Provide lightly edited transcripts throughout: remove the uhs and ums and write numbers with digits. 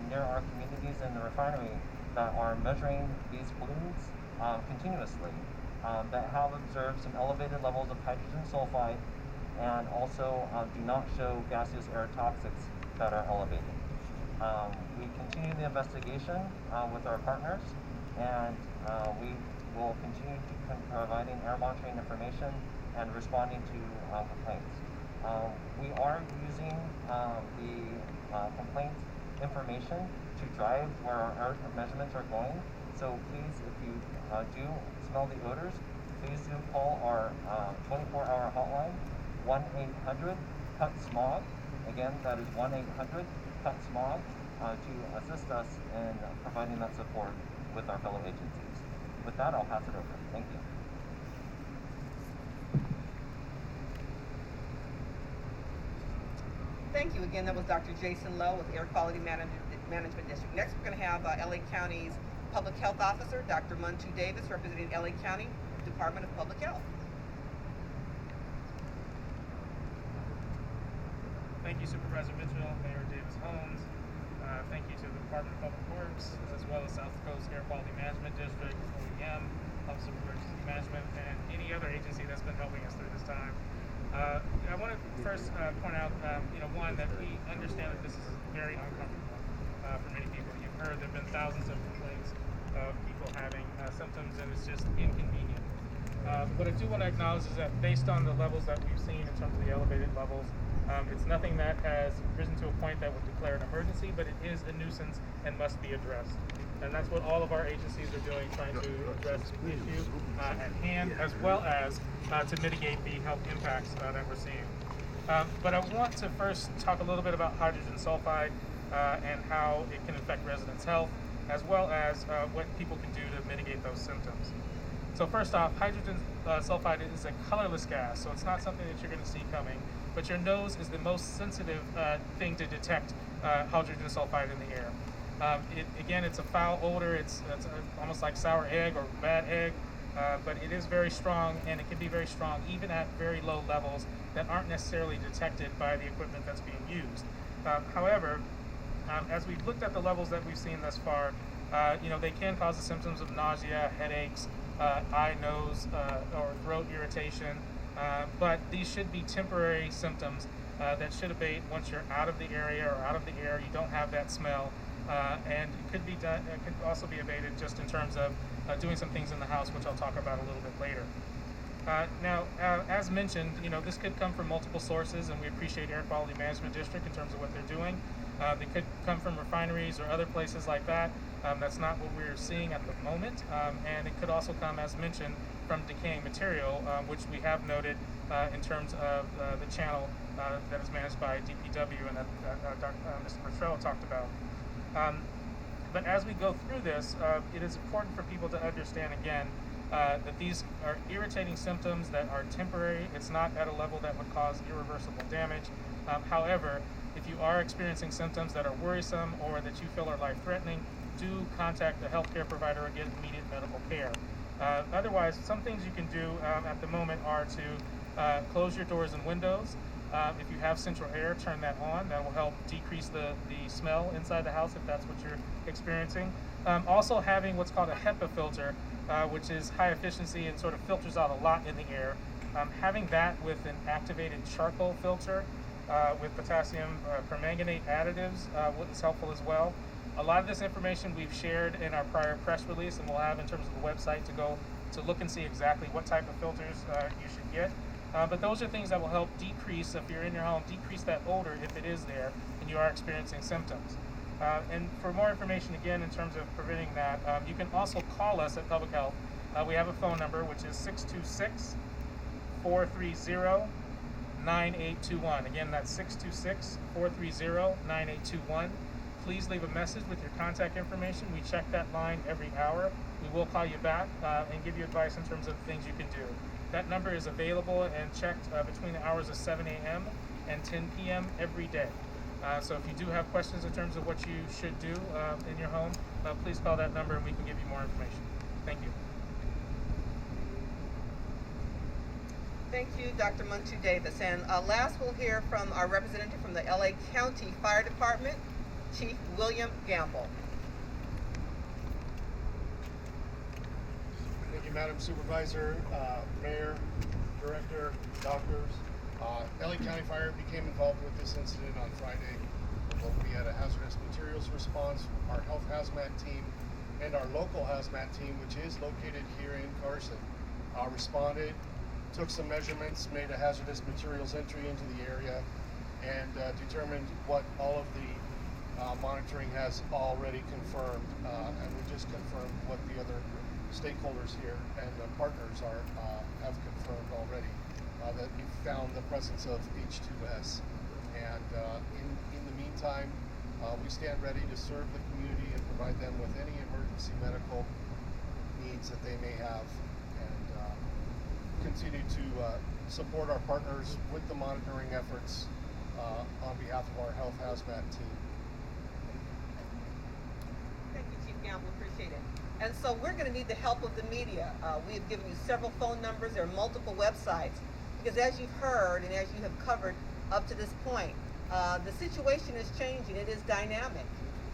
near our communities in the refinery that are measuring these pollutants continuously, that have observed some elevated levels of hydrogen sulfide and also do not show gaseous air toxics that are elevated. We continue the investigation with our partners, and we will continue to providing air monitoring information and responding to complaints. We are using the complaint information to drive where our air measurements are going. So please, if you do smell the odors, please do call our 24-hour hotline, 1-800-CUT-SMOG. Again, that is 1-800-CUT-SMOG to assist us in providing that support with our fellow agencies. With that, I'll pass it over. Thank you. Thank you. Again, that was Dr. Jason Lowe with Air Quality Management District. Next, we're going to have LA County's Public Health Officer, Dr. Muntu Davis, representing LA County Department of Public Health. Thank you, Supervisor Mitchell, Mayor Davis-Holmes. Thank you to the Department of Public Works, as well as South Coast Air Quality Management District, OEM, Office of Emergency Management, and any other agency that's been helping us through this time. I want to first point out, one, that we understand that this is very uncomfortable for many people. You've heard there have been thousands of complaints of people having symptoms, and it's just inconvenient. What I do want to acknowledge is that based on the levels that we've seen in terms of the elevated levels, it's nothing that has risen to a point that would declare an emergency, but it is a nuisance and must be addressed. And that's what all of our agencies are doing, trying to address the issue at hand, as well as to mitigate the health impacts that we're seeing. But I want to first talk a little bit about hydrogen sulfide and how it can affect residents' health, as well as what people can do to mitigate those symptoms. So first off, hydrogen sulfide is a colorless gas, so it's not something that you're going to see coming, but your nose is the most sensitive thing to detect hydrogen sulfide in the air. Again, it's a foul odor. It's almost like sour egg or bad egg, but it is very strong, and it can be very strong even at very low levels that aren't necessarily detected by the equipment that's being used. However, as we've looked at the levels that we've seen thus far, they can cause the symptoms of nausea, headaches, eye, nose, or throat irritation, but these should be temporary symptoms that should abate once you're out of the area or out of the air. You don't have that smell. And it could be done. It could also be abated just in terms of doing some things in the house, which I'll talk about a little bit later. Now, as mentioned, this could come from multiple sources, and we appreciate Air Quality Management District in terms of what they're doing. They could come from refineries or other places like that. That's not what we're seeing at the moment, and it could also come, as mentioned, from decaying material, which we have noted in terms of the channel that is managed by DPW and that Mr. Petrell talked about. But as we go through this, it is important for people to understand again that these are irritating symptoms that are temporary. It's not at a level that would cause irreversible damage. However, if you are experiencing symptoms that are worrisome or that you feel are life-threatening, do contact a healthcare provider or get immediate medical care. Otherwise, some things you can do at the moment are to close your doors and windows. If you have central air, turn that on. That will help decrease the smell inside the house if that's what you're experiencing. Also having what's called a HEPA filter, which is high efficiency and sort of filters out a lot in the air. Having that with an activated charcoal filter with potassium permanganate additives is helpful as well. A lot of this information we've shared in our prior press release, and we'll have in terms of the website to go to look and see exactly what type of filters you should get. But those are things that will help decrease, if you're in your home, decrease that odor if it is there and you are experiencing symptoms. And for more information, again, in terms of preventing that, you can also call us at Public Health. We have a phone number, which is 626-430-9821. Again, that's 626-430-9821. Please leave a message with your contact information. We check that line every hour. We will call you back and give you advice in terms of things you can do. That number is available and checked between the hours of 7 a.m. and 10 p.m. every day. So if you do have questions in terms of what you should do in your home, please call that number and we can give you more information. Thank you. Thank you, Dr. Muntu Davis. And last, we'll hear from our representative from the LA County Fire Department, Chief William Gamble. Thank you, Madam Supervisor, Mayor, Director, doctors. LA County Fire became involved with this incident on Friday. We had a hazardous materials response. Our health hazmat team and our local hazmat team, which is located here in Carson, responded, took some measurements, made a hazardous materials entry into the area, and determined what all of the monitoring has already confirmed, and we just confirmed what the other stakeholders here and the partners have confirmed already, that we found the presence of H2S. And in the meantime, we stand ready to serve the community and provide them with any emergency medical needs that they may have, and continue to support our partners with the monitoring efforts on behalf of our health hazmat team. Thank you, Chief Gamble. Appreciate it. And so we're going to need the help of the media. We have given you several phone numbers. There are multiple websites. Because as you've heard and as you have covered up to this point, the situation is changing. It is dynamic.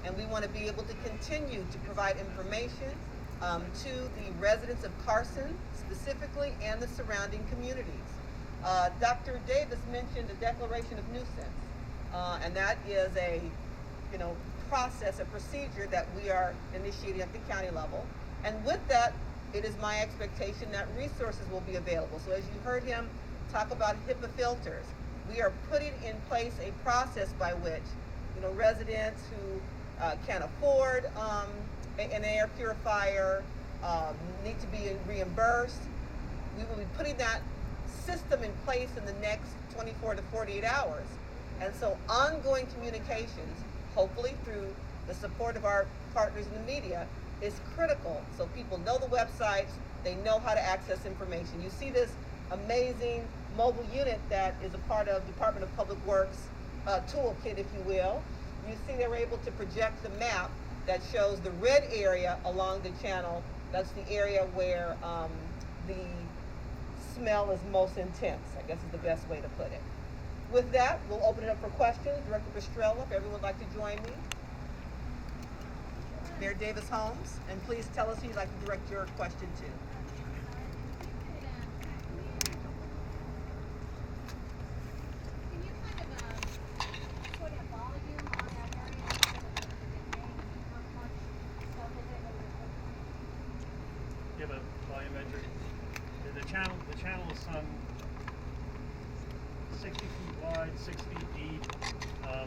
And we want to be able to continue to provide information to the residents of Carson specifically and the surrounding communities. Dr. Davis mentioned a declaration of nuisance. And that is a, process, a procedure that we are initiating at the county level. And with that, it is my expectation that resources will be available. So as you heard him talk about HIPAA filters, we are putting in place a process by which, residents who can afford an air purifier need to be reimbursed. We will be putting that system in place in the next 24 to 48 hours. And so ongoing communications, hopefully through the support of our partners in the media, is critical. So people know the websites, they know how to access information. You see this amazing mobile unit that is a part of Department of Public Works toolkit, if you will. You see they're able to project the map that shows the red area along the channel. That's the area where the smell is most intense, I guess is the best way to put it. With that, we'll open it up for questions. Director Pastrella, if everyone would like to join me. Mayor Davis Holmes, and please tell us who you'd like to direct your question to. Give a volumetric. The channel is some 60 feet wide, 6 feet deep.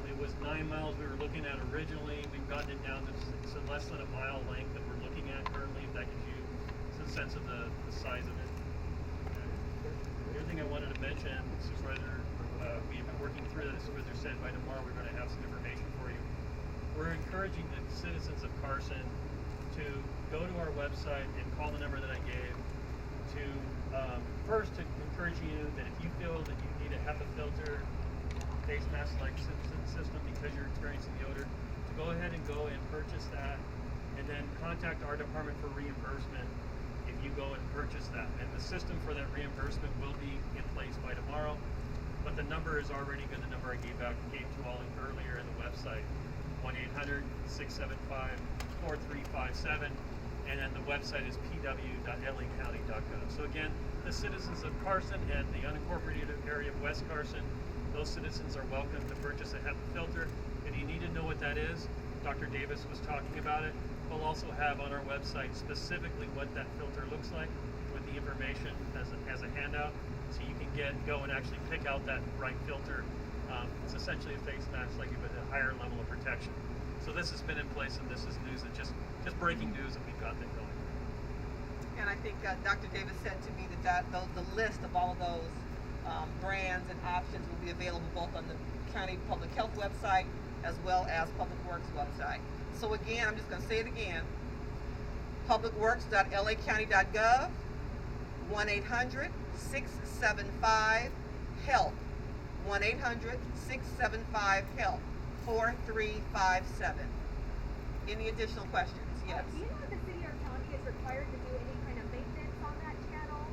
It was 9 miles we were looking at originally. We've gotten it down to less than a mile length that we're looking at currently, if that gives you some sense of the size of it. The other thing I wanted to mention, Supervisor, we've been working through this. Supervisor said by tomorrow we're going to have some information for you. We're encouraging the citizens of Carson to go to our website and call the number that I gave to first to encourage you that if you feel that you need a HEPA filter face mask like system because you're experiencing the odor, to go ahead and purchase that, and then contact our department for reimbursement if you go and purchase that. And the system for that reimbursement will be in place by tomorrow, but the number is already good. The number I gave to you all earlier in the website, 1-800-675-4357, and then the website is pw.lacounty.gov. So again, the citizens of Carson and the unincorporated area of West Carson, those citizens are welcome to purchase a HEPA filter. If you need to know what that is, Dr. Davis was talking about it. We'll also have on our website specifically what that filter looks like with the information as a handout, so you can go and actually pick out that right filter. It's essentially a face mask, like with a higher level of protection. So this has been in place, and this is news that just breaking news that we've got that going. And I think Dr. Davis said to me that the list of all of those brands and options will be available both on the county public health website as well as Public Works website. So again, I'm just going to say it again, publicworks.lacounty.gov, 1-800-675-HELP, 1-800-675-HELP, 4357. Any additional questions? Yes. Do you know if the city or county is required to do any kind of maintenance on that channel?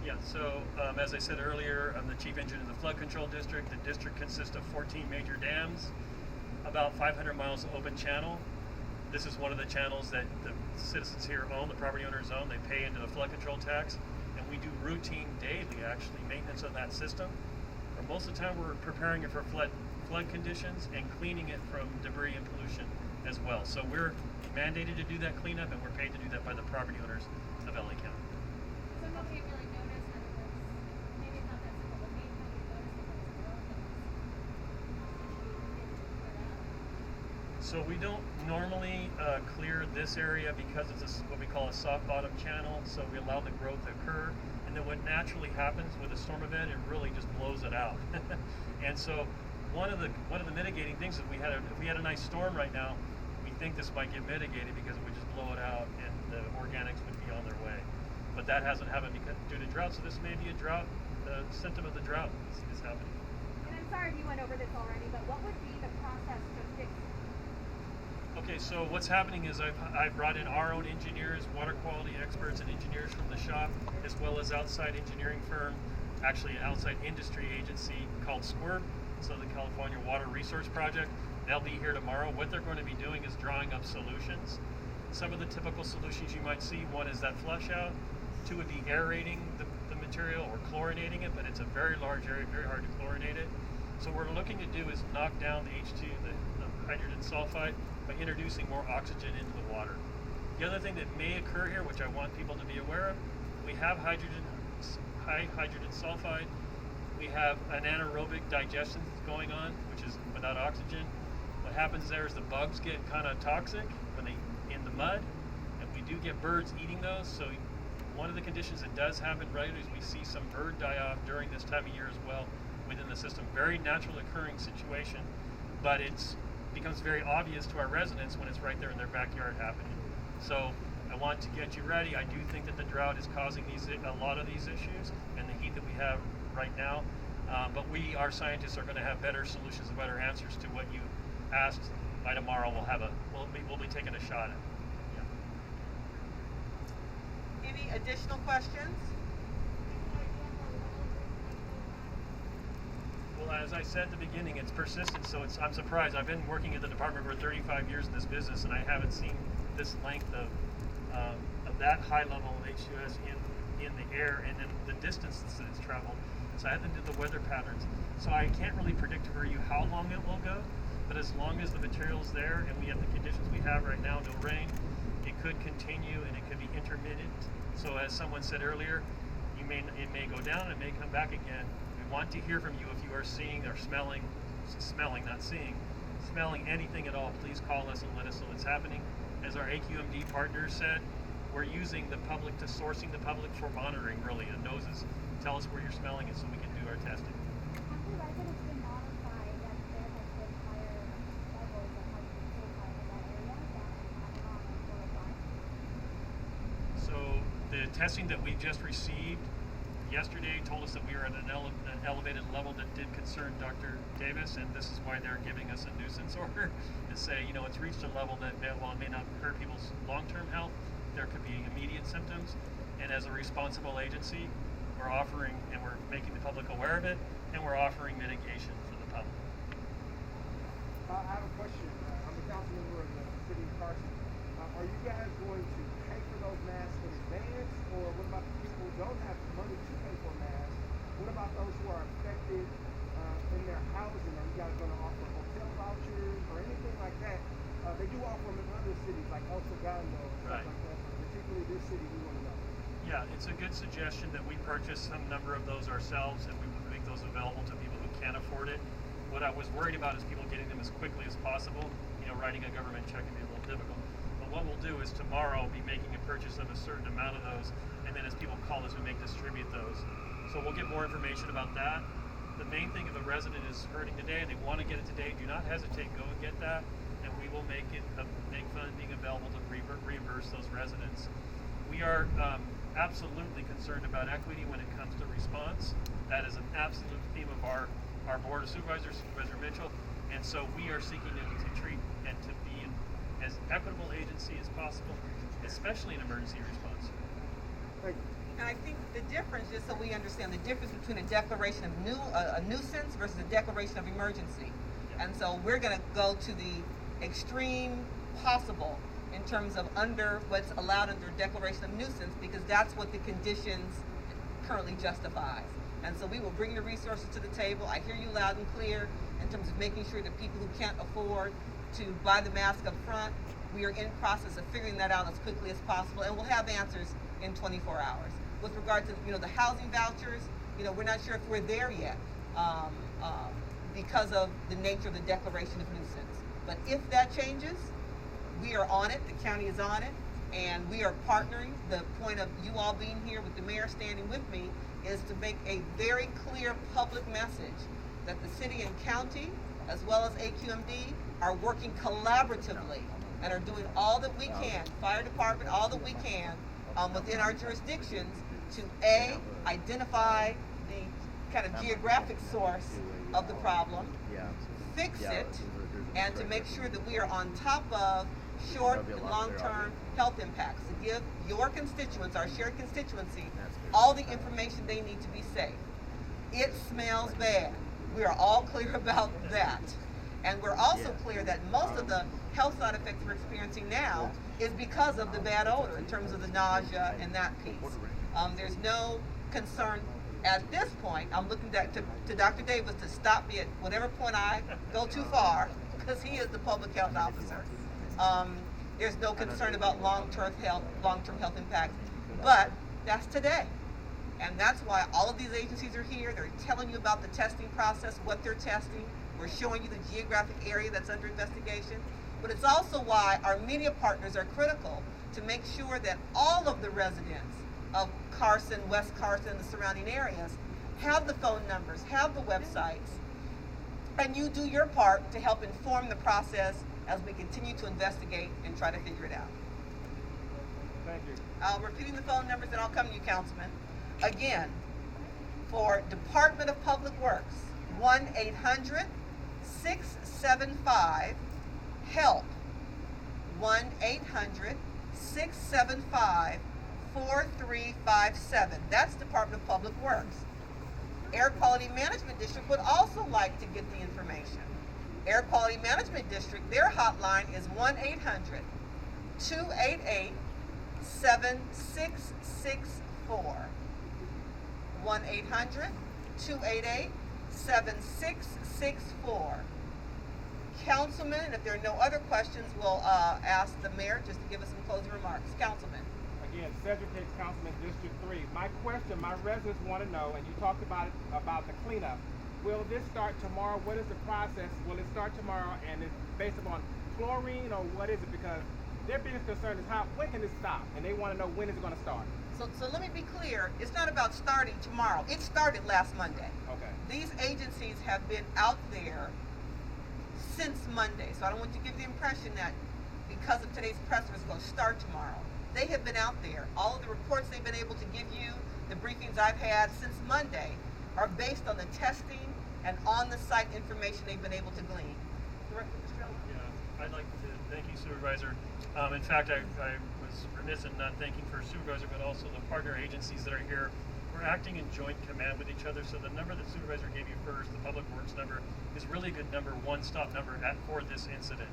Yeah, so as I said earlier, I'm the chief engineer of the flood control district. The district consists of 14 major dams. about 500 miles of open channel. This is one of the channels that the citizens here own, the property owners own. They pay into the flood control tax, and we do routine daily, actually, maintenance of that system. For most of the time, we're preparing it for flood conditions and cleaning it from debris and pollution as well. So we're mandated to do that cleanup, and we're paid to do that by the property owners of LA County. So nobody really noticed that it was, maybe it's not that simple, but maybe nobody noticed that there was a road that was So we don't normally clear this area because it's what we call a soft bottom channel. So we allow the growth to occur, and then what naturally happens with a storm event, it really just blows it out. And so one of the mitigating things is if we had a nice storm right now, we think this might get mitigated because it would just blow it out and the organics would be on their way. But that hasn't happened because due to drought. So this may be a drought. The symptom of the drought is happening. And I'm sorry if you went over this already, but what would be the process to fix it? Okay, so what's happening is I've brought in our own engineers, water quality experts and engineers from the shop, as well as outside engineering firm, actually an outside industry agency called SQUIRP, so the California Water Resource Project. They'll be here tomorrow. What they're going to be doing is drawing up solutions. Some of the typical solutions you might see, one is that flush out, two would be aerating the material or chlorinating it, but it's a very large area, very hard to chlorinate it. So what we're looking to do is knock down the H2, the hydrogen sulfide, by introducing more oxygen into the water. The other thing that may occur here, which I want people to be aware of, we have high hydrogen sulfide. We have an anaerobic digestion going on, which is without oxygen. What happens there is the bugs get kind of toxic when they in the mud, and we do get birds eating those. So one of the conditions that does happen regularly is we see some bird die off during this time of year as well within the system. Very natural occurring situation, but it's becomes very obvious to our residents when it's right there in their backyard happening. So I want to get you ready. I do think that the drought is causing a lot of these issues and the heat that we have right now. But our scientists are going to have better solutions and better answers to what you asked. By tomorrow, we'll be taking a shot at it. Yeah. Any additional questions? Well, as I said at the beginning, it's persistent, so I'm surprised. I've been working at the department for 35 years in this business, and I haven't seen this length of that high level of H2S in the air, and then the distance that it's traveled. So I haven't did the weather patterns. So I can't really predict for you how long it will go, but as long as the material's there and we have the conditions we have right now, no rain, it could continue and it could be intermittent. So as someone said earlier, it may go down, it may come back again. We want to hear from you if you are seeing or smelling, not seeing, smelling anything at all. Please call us and let us know what's happening. As our AQMD partners said, we're using the public to sourcing the public for monitoring, really, the noses. Tell us where you're smelling it so we can do our testing. Have the residents been notified that there has been higher levels of hydrogen sulfide in that area that have gone worldwide? So the testing that we just received yesterday told us that we were at an elevated level that did concern Dr. Davis, and this is why they're giving us a nuisance order to say, it's reached a level that while it may not hurt people's long-term health, there could be immediate symptoms. And as a responsible agency, we're offering and we're making the public aware of it, and we're offering mitigation for the public. I have a question. I'm a council member of the city of Carson. Are you guys going to pay for those masks in advance, or what about the people who don't have the money to pay for masks? What about those who are affected in their housing? Are you guys going to offer hotel vouchers or anything like that? They do offer them in other cities like El Segundo and stuff Right. like that. But particularly this city, we want to know. Yeah, it's a good suggestion that we purchase some number of those ourselves, and we make those available to people who can't afford it. What I was worried about is people getting them as quickly as possible. Writing a government check can be a little difficult. But what we'll do is tomorrow be making a purchase of a certain amount of those, and then as people call us, we may distribute those. So we'll get more information about that. The main thing, if a resident is hurting today and they want to get it today, do not hesitate. Go and get that, and we will make funding available to reimburse those residents. We are absolutely concerned about equity when it comes to response. That is an absolute theme of our Board of Supervisors, Supervisor Mitchell, and so we are seeking to treat and to be as equitable agency as possible, especially in emergency response. Thank you. And I think the difference, just so we understand, the difference between a declaration of a nuisance versus a declaration of emergency. Yeah. And so we're going to go to the extreme possible in terms of under what's allowed under declaration of nuisance, because that's what the conditions currently justifies. And so we will bring your resources to the table. I hear you loud and clear in terms of making sure that people who can't afford to buy the mask up front, we are in process of figuring that out as quickly as possible, and we'll have answers in 24 hours. With regard to the housing vouchers, we're not sure if we're there yet because of the nature of the declaration of nuisance. But if that changes, we are on it. The county is on it, and we are partnering. The point of you all being here with the mayor standing with me is to make a very clear public message that the city and county, as well as AQMD, are working collaboratively and are doing all that we can, fire department, all that we can within our jurisdictions to identify the kind of geographic source of the problem, fix it, and to make sure that we are on top of short and long-term health impacts, to give your constituents, our shared constituency, all the information they need to be safe. It smells bad. We are all clear about that. And we're also clear that most of the health side effects we're experiencing now is because of the bad odor in terms of the nausea and that piece. There's no concern at this point. I'm looking to Dr. Davis to stop me at whatever point I go too far, because he is the public health officer. There's no concern about long-term health impacts, but that's today. And that's why all of these agencies are here. They're telling you about the testing process, what they're testing. We're showing you the geographic area that's under investigation. But it's also why our media partners are critical to make sure that all of the residents of Carson, West Carson, and the surrounding areas have the phone numbers, have the websites, and you do your part to help inform the process as we continue to investigate and try to figure it out. Thank you. Repeating the phone numbers, and I'll come to you, Councilman. Again, for Department of Public Works, 1-800-675-HELP, 1-800-675-4357. That's Department of Public Works. Air Quality Management District would also like to get the information. Air Quality Management District, their hotline is 1-800-288-7664. 1-800-288-7664. Councilman, and if there are no other questions, we'll ask the mayor just to give us some closing remarks. Councilman. Again, Cedric Hicks, Councilman, District 3. My question, my residents want to know, and you talked about the cleanup. Will this start tomorrow? What is the process? Will it start tomorrow, and it's based upon chlorine, or what is it? Because their biggest concern is when can this stop? And they want to know when it's going to start. So let me be clear. It's not about starting tomorrow. It started last Monday. Okay. These agencies have been out there since Monday. So I don't want you to give the impression that because of today's press release, it's going to start tomorrow. They have been out there. All of the reports they've been able to give you, the briefings I've had since Monday, are based on the testing and on-the-site information they've been able to glean. Director Pastrello? Yeah, I'd like to thank you, Supervisor. In fact, I was remiss in not thanking for Supervisor, but also the partner agencies that are here. We're acting in joint command with each other, so the number that Supervisor gave you first, the Public Works number, is really a good number, one-stop number for this incident.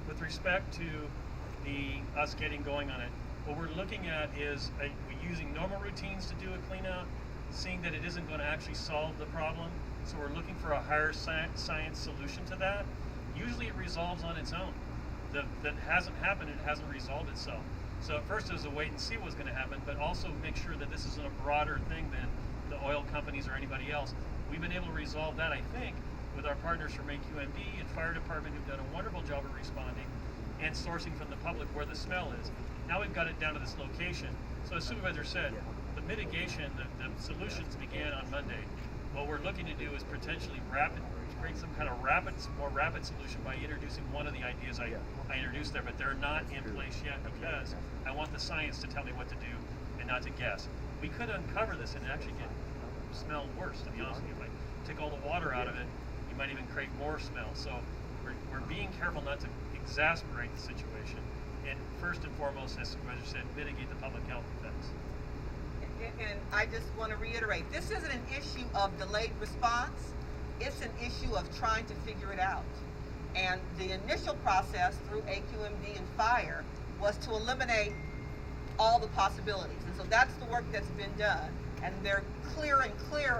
With respect to us getting going on it, what we're looking at is we're using normal routines to do a clean-out, seeing that it isn't going to actually solve the problem, so we're looking for a higher science solution to that. Usually it resolves on its own. That hasn't happened, it hasn't resolved itself. So at first it was a wait and see what was going to happen, but also make sure that this isn't a broader thing than the oil companies or anybody else. We've been able to resolve that, I think, with our partners from AQMD and Fire Department, who've done a wonderful job of responding and sourcing from the public where the smell is. Now we've got it down to this location. So as Supervisor said, the mitigation, the solutions began on Monday. What we're looking to do is potentially create some kind of more rapid solution by introducing one of the ideas I introduced there, but they're not in place yet because I want the science to tell me what to do and not to guess. We could uncover this and actually smell worse, to be honest with you. Like, take all the water out of it, you might even create more smell. So we're being careful not to exasperate the situation, and first and foremost, as Supervisor said, mitigate the public health effects. And I just want to reiterate, this isn't an issue of delayed response. It's an issue of trying to figure it out. And the initial process through AQMD and fire was to eliminate all the possibilities. And so that's the work that's been done. And they're clear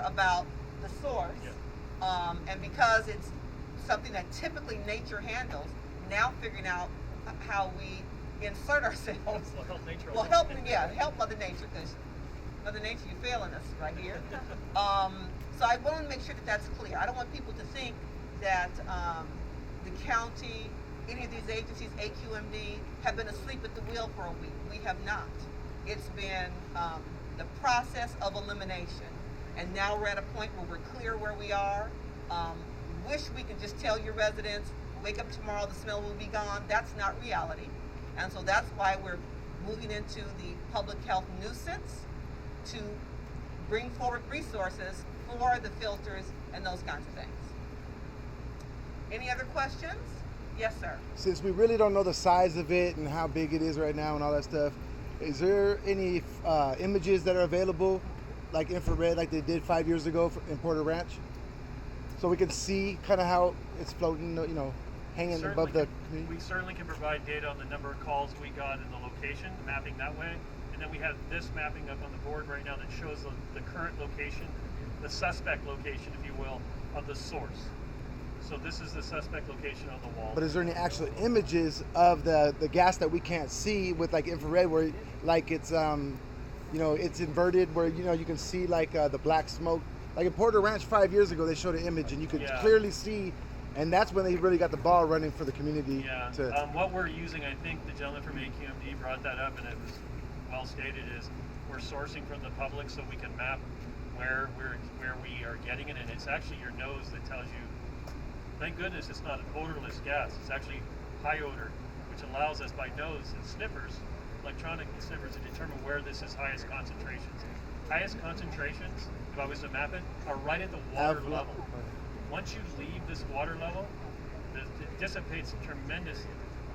about the source. Yeah. And because it's something that typically nature handles, now figuring out how we insert ourselves. Well, help nature. Well, help Mother Nature, because Mother Nature, you're failing us right here. So I want to make sure that that's clear. I don't want people to think that the county, any of these agencies, AQMD, have been asleep at the wheel for a week. We have not. It's been the process of elimination. And now we're at a point where we're clear where we are. Wish we could just tell your residents, wake up tomorrow, the smell will be gone. That's not reality. And so that's why we're moving into the public health nuisance to bring forward resources for the filters and those kinds of things. Any other questions? Yes, sir. Since we really don't know the size of it and how big it is right now and all that stuff, is there any images that are available, like infrared, like they did 5 years ago in Porter Ranch? So we can see kind of how it's floating, hanging above the community? We certainly can provide data on the number of calls we got and the location, the mapping that way. And then we have this mapping up on the board right now that shows the current location, the suspect location, if you will, of the source. So this is the suspect location on the wall. But is there any actual images of the gas that we can't see with like infrared, where like it's it's inverted, where you can see like the black smoke? Like in Porter Ranch 5 years ago, they showed an image and you could clearly see, and that's when they really got the ball running for the community. Yeah. What we're using, I think the gentleman from AQMD brought that up, and it was well stated, is we're sourcing from the public so we can map where we are getting it, and it's actually your nose that tells you. Thank goodness it's not an odorless gas. It's actually high odor, which allows us by nose and sniffers, electronic sniffers, to determine where this is highest concentrations. Highest concentrations, if I was to map it, are right at the water level. Once you leave this water level, it dissipates tremendously.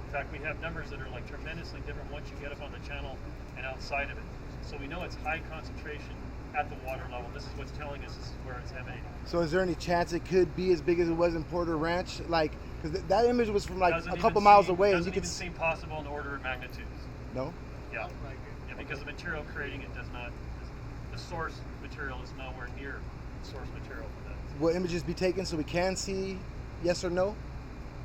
In fact, we have numbers that are like tremendously different once you get up on the channel and outside of it. So we know it's high concentration at the water level. This is what's telling us this is where it's emanating. So is there any chance it could be as big as it was in Porter Ranch? Like, because that image was from like a couple miles away, and you could seem possible in the order of magnitudes. No. Yeah. Yeah, because the material creating it does not. The source material is nowhere near the source material for that. Will images be taken so we can see yes or no?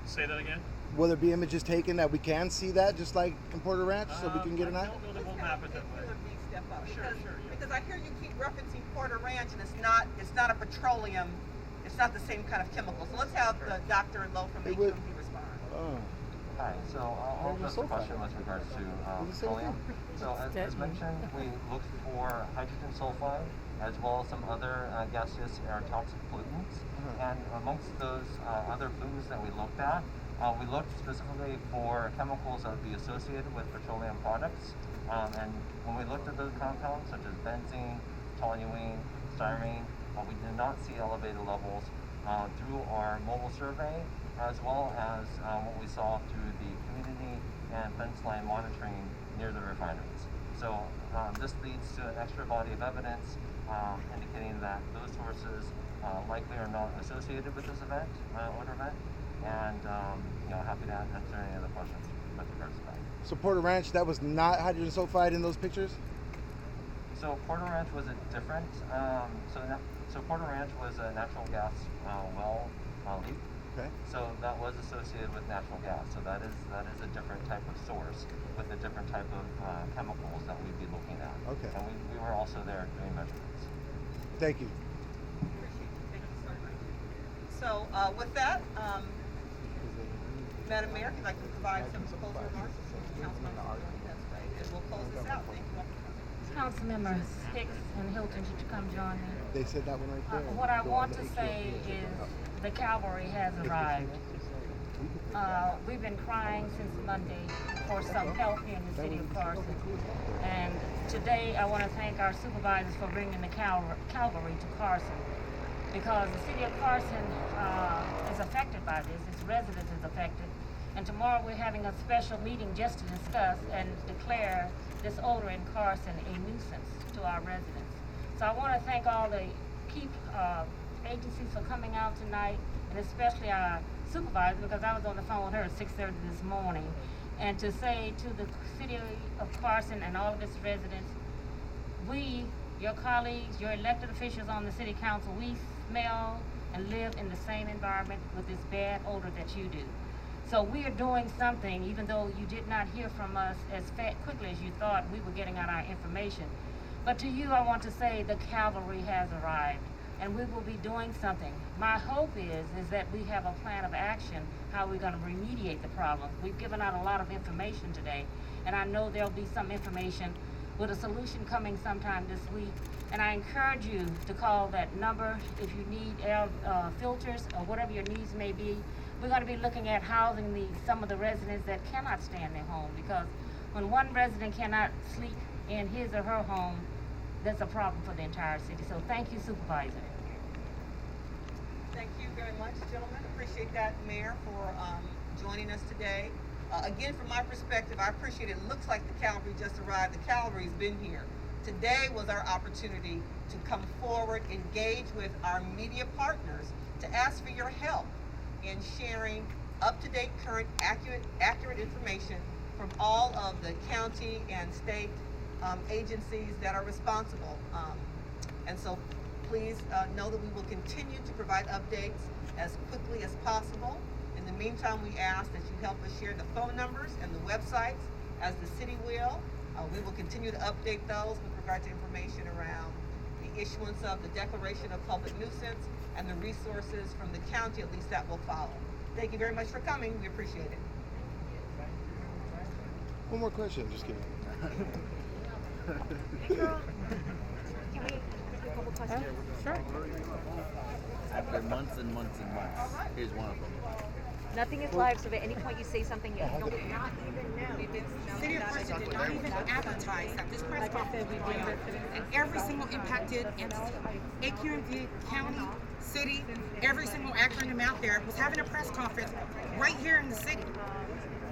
Say that again? Will there be images taken that we can see that, just like in Porter Ranch, so we can get an eye? I don't know that we'll map it that way. Step up. Sure, yeah. Because I hear you keep referencing Porter Ranch, and it's not a petroleum, it's not the same kind of chemical. So let's have the Dr. Lowe from AQMD respond. Hi, so I'll address the question with regards to petroleum. So as mentioned, we looked for hydrogen sulfide as well as some other gaseous or toxic pollutants. And amongst those other pollutants that we looked at, we looked specifically for chemicals that would be associated with petroleum products. And when we looked at those compounds, such as benzene, toluene, styrene, we did not see elevated levels through our mobile survey, as well as what we saw through the community and fence line monitoring near the refineries. So this leads to an extra body of evidence indicating that those sources likely are not associated with this event, odor event, and happy to answer any other questions with regards to that. So Porter Ranch, that was not hydrogen sulfide in those pictures? So Porter Ranch was a different, so Porter Ranch was a natural gas well leak. Okay. So that was associated with natural gas. So that is a different type of source with a different type of chemicals that we'd be looking at. Okay. And we were also there doing measurements. Thank you. Appreciate it. Thank you so much. So with that, Madam Mayor, if you'd like to provide some closing remarks. Councilmember, that's right. And we'll close this out. Thank you all for coming. Councilmembers Hicks and Hilton, should you come join me? They said that one right there. What I want to say is the cavalry has arrived. We've been crying since Monday for some help here in the city of Carson. And today I want to thank our supervisors for bringing the cavalry to Carson, because the city of Carson is affected by this. Its residents is affected. And tomorrow we're having a special meeting just to discuss and declare this odor in Carson a nuisance to our residents. So I want to thank all the key agencies for coming out tonight, and especially our supervisor, because I was on the phone with her at 6:30 this morning, and to say to the city of Carson and all of its residents, we, your colleagues, your elected officials on the city council, we smell and live in the same environment with this bad odor that you do. So we are doing something, even though you did not hear from us as quickly as you thought we were getting out our information. But to you, I want to say the cavalry has arrived, and we will be doing something. My hope is that we have a plan of action, how we're going to remediate the problem. We've given out a lot of information today, and I know there'll be some information with a solution coming sometime this week. And I encourage you to call that number if you need air filters or whatever your needs may be. We're going to be looking at housing some of the residents that cannot stay in their home, because when one resident cannot sleep in his or her home, that's a problem for the entire city. So thank you, Supervisor. Thank you very much, gentlemen. Appreciate that, Mayor, for joining us today. Again, from my perspective, I appreciate it. It looks like the cavalry just arrived. The cavalry's been here. Today was our opportunity to come forward, engage with our media partners, to ask for your help in sharing up-to-date, current, accurate information from all of the county and state agencies that are responsible. And so please know that we will continue to provide updates as quickly as possible. In the meantime, we ask that you help us share the phone numbers and the websites as the city will. We will continue to update those with regard to information around the issuance of the Declaration of Public Nuisance and the resources from the county, at least that will follow. Thank you very much for coming. We appreciate it. One more question, just kidding. Can we ask a couple questions? Sure. After months and months and months, here's one of them. Nothing is live, so at any point you say something, you don't. Not even now. City of Carson did not even advertise that this press conference was going on. And every single impacted entity, AQMD, county, city, every single acronym out there was having a press conference right here in the city.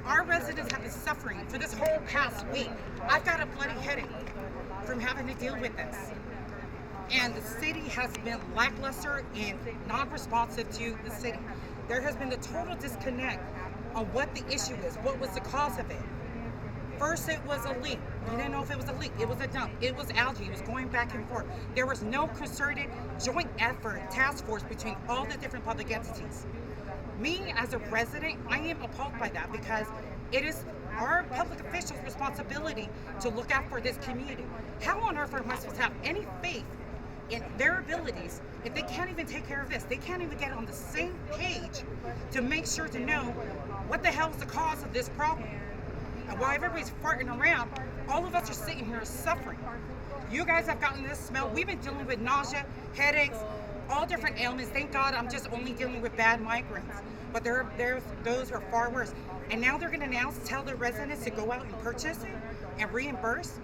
Our residents have been suffering for this whole past week. I've got a bloody headache from having to deal with this. And the city has been lackluster and non-responsive to the city. There has been a total disconnect on what the issue is, what was the cause of it. First, it was a leak. We didn't know if it was a leak. It was a dump. It was algae. It was going back and forth. There was no concerted joint effort, task force between all the different public entities. Me, as a resident, I am appalled by that, because it is our public officials' responsibility to look out for this community. How on earth am I supposed to have any faith in their abilities if they can't even take care of this? They can't even get on the same page to make sure to know what the hell is the cause of this problem. And while everybody's farting around, all of us are sitting here suffering. You guys have gotten this smell. We've been dealing with nausea, headaches, all different ailments. Thank God I'm just only dealing with bad migraines. But those are far worse. And now they're going to tell the residents to go out and purchase it and reimburse.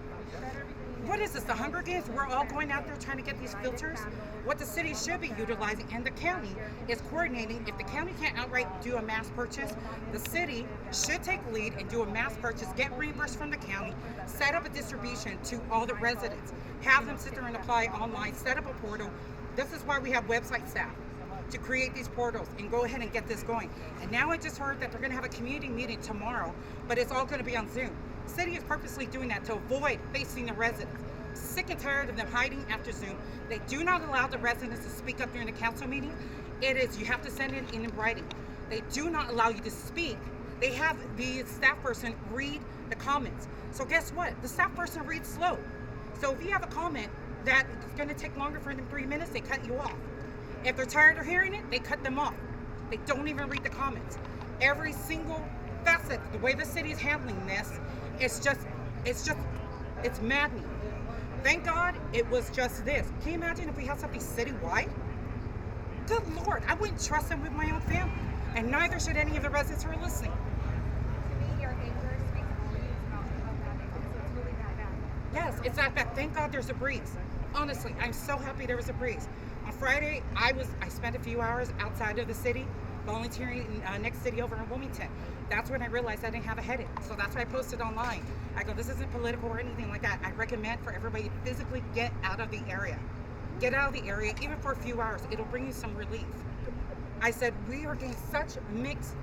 What is this, the Hunger Games? We're all going out there trying to get these filters? What the city should be utilizing, and the county, is coordinating. If the county can't outright do a mass purchase, the city should take lead and do a mass purchase, get reimbursed from the county, set up a distribution to all the residents, have them sit there and apply online, set up a portal. This is why we have website staff, to create these portals and go ahead and get this going. And now I just heard that they're going to have a community meeting tomorrow, but it's all going to be on Zoom. The city is purposely doing that to avoid facing the residents. Sick and tired of them hiding after Zoom. They do not allow the residents to speak up during the council meeting. It is, you have to send it in writing. They do not allow you to speak. They have the staff person read the comments. So guess what? The staff person reads slow. So if you have a comment that is going to take longer for them 3 minutes, they cut you off. If they're tired of hearing it, they cut them off. They don't even read the comments. Every single facet, the way the city is handling this, it's maddening. Thank God it was just this. Can you imagine if we had something citywide? Good Lord, I wouldn't trust them with my own family. And neither should any of the residents who are listening. To me, your anger speaks volumes about how bad it is. It's really that bad. Yes, it's that bad. Thank God there's a breeze. Honestly, I'm so happy there was a breeze. On Friday, I spent a few hours outside of the city, volunteering in next city over in Wilmington. That's when I realized I didn't have a headache. So that's why I posted online. I go, this isn't political or anything like that. I recommend for everybody to physically get out of the area. get out of the area, even for a few hours. It'll bring you some relief. I said, we are getting such mixed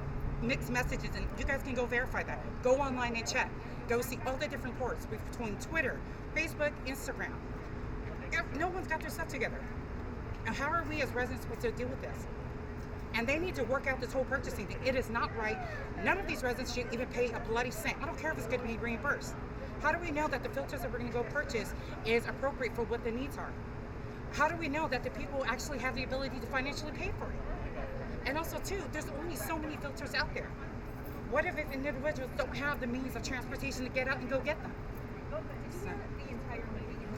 messages, and you guys can go verify that. Go online and check. Go see all the different reports between Twitter, Facebook, Instagram. No one's got their stuff together. And how are we as residents supposed to deal with this? And they need to work out this whole purchasing thing. It is not right. None of these residents should even pay a bloody cent. I don't care if it's going to be reimbursed. How do we know that the filters that we're going to go purchase is appropriate for what the needs are? How do we know that the people actually have the ability to financially pay for it? And also, too, there's only so many filters out there. What if individuals don't have the means of transportation to get out and go get them?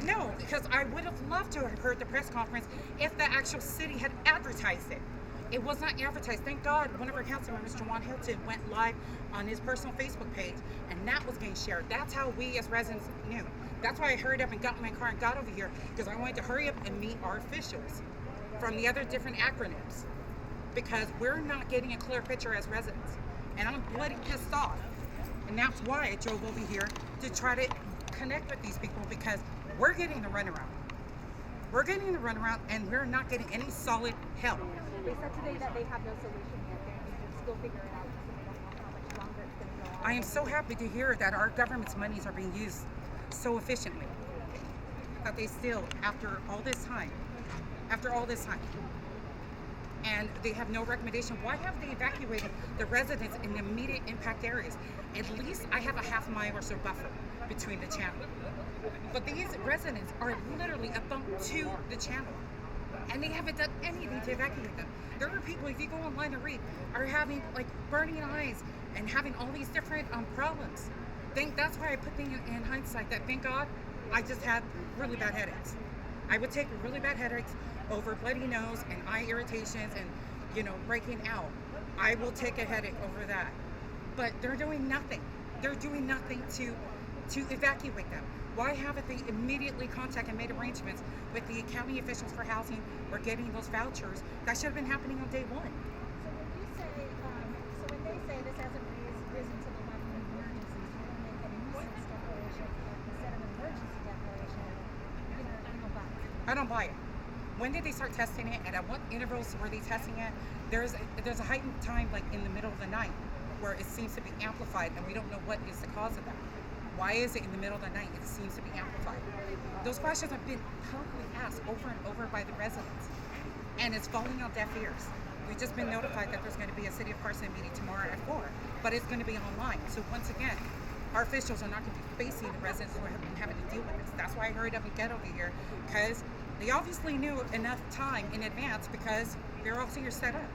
No, because I would have loved to have heard the press conference if the actual city had advertised it. It was not advertised. Thank God one of our council members, Jawan Hilton, went live on his personal Facebook page, and that was getting shared. That's how we as residents knew. That's why I hurried up and got in my car and got over here, because I wanted to hurry up and meet our officials from the other different acronyms, because we're not getting a clear picture as residents. And I'm bloody pissed off. And that's why I drove over here to try to connect with these people, because we're getting the runaround. We're getting the runaround, and we're not getting any solid help. They said today that they have no solution yet. They need to still figure it out because they don't know how much longer it's going to go on. I am so happy to hear that our government's monies are being used so efficiently. That they still, after all this time, and they have no recommendation. Why have they evacuated the residents in the immediate impact areas? At least I have a half mile or so buffer between the channel. But these residents are literally a bump to the channel, and they haven't done anything to evacuate them. There are people, if you go online and read, are having like burning eyes and having all these different problems. That's why I put things in hindsight that thank God I just had really bad headaches. I would take really bad headaches over bloody nose and eye irritations and, breaking out. I will take a headache over that. But they're doing nothing. They're doing nothing to evacuate them. Why haven't they immediately contacted and made arrangements with the county officials for housing or getting those vouchers? That should have been happening on day one. So when they say this hasn't risen to the level of emergency, so they make a nuisance declaration instead of an emergency declaration, I don't buy it. I don't buy it. When did they start testing it, and at what intervals were they testing it? There's a heightened time, like in the middle of the night, where it seems to be amplified, and we don't know what is the cause of that. Why is it in the middle of the night it seems to be amplified? Those questions have been publicly asked over and over by the residents, and it's falling on deaf ears. We've just been notified that there's going to be a City of CARSON meeting tomorrow at 4, but it's going to be online. So once again, our officials are not going to be facing the residents who have been having to deal with this. That's why I hurried up and get over here, because they obviously knew enough time in advance, because they're also here set up.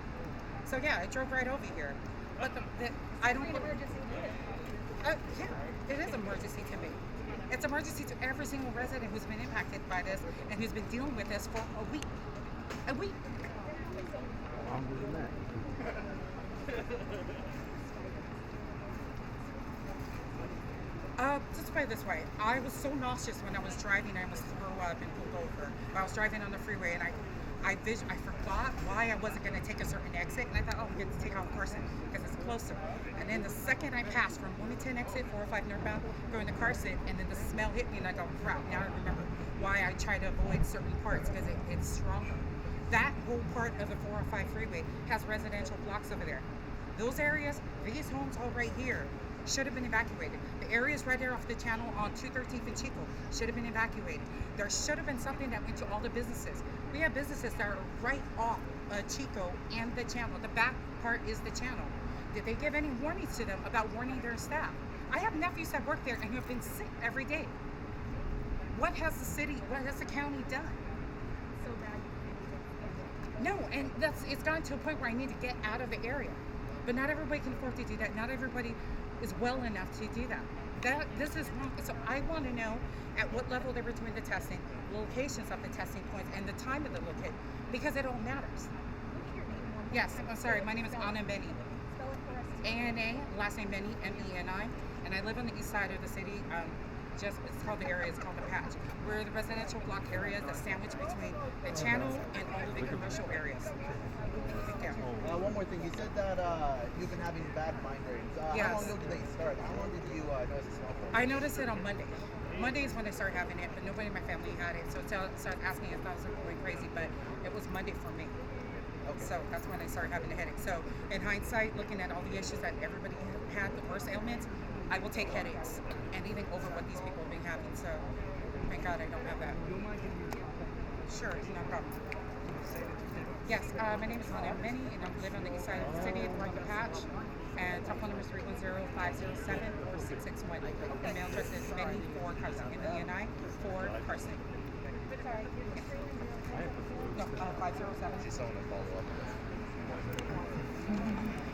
So yeah, I drove right over here. But I don't. Yeah, it is emergency to me. It's emergency to every single resident who's been impacted by this and who's been dealing with this for a week. A week. I'm doing that. Just put it this way. I was so nauseous when I was driving, I almost threw up and pulled over. I was driving on the freeway, and I forgot why I wasn't going to take a certain exit, and I thought, I'm going to take off CARSON because it's closer. And then the second I passed from Wilmington exit 405 northbound, going to CARSON, and then the smell hit me, and I go, crap, now I remember why I try to avoid certain parts, because it's stronger. That whole part of the 405 freeway has residential blocks over there. Those areas, these homes all right here, should have been evacuated. The areas right there off the channel on 213th and Chico should have been evacuated. There should have been something that went to all the businesses. We have businesses that are right off Chico and the channel. The back part is the channel. Did they give any warnings to them about warning their staff? I have nephews that work there and who have been sick every day. What has the county done? So bad. No, and it's gotten to a point where I need to get out of the area. But not everybody can afford to do that. Not everybody is well enough to do that. This is wrong. So I want to know at what level they were doing the testing, locations of the testing points, and the time of the location, because it all matters. What's your name? Yes, I'm sorry. My name is Anna Benny. Spell it for us. A-N-A, last name Benny, M-E-N-I, and I live on the east side of the city. It's called the area, it's called the Patch. We're the residential block area that's sandwiched between the channel and all of the commercial areas. Yeah. One more thing. You said that you've been having bad migraines. Yes. How long ago did they start? How long did you notice this? I noticed it on Monday. Monday is when I started having it, but nobody in my family had it. So it started asking if I was going crazy, but it was Monday for me. So that's when I started having the headache. So in hindsight, looking at all the issues that everybody had, the worst ailments, I will take headaches, anything over what these people have been having. So thank God I don't have that. Sure, no problem. Yes, my name is Lana Minnie, and I live on the east side of the city of Rocky Patch. And telephone number is 310-507-4661. Email address is Minnie for Carson, M-E-N-I, for Carson. Sorry. No, 507. See someone to follow up with.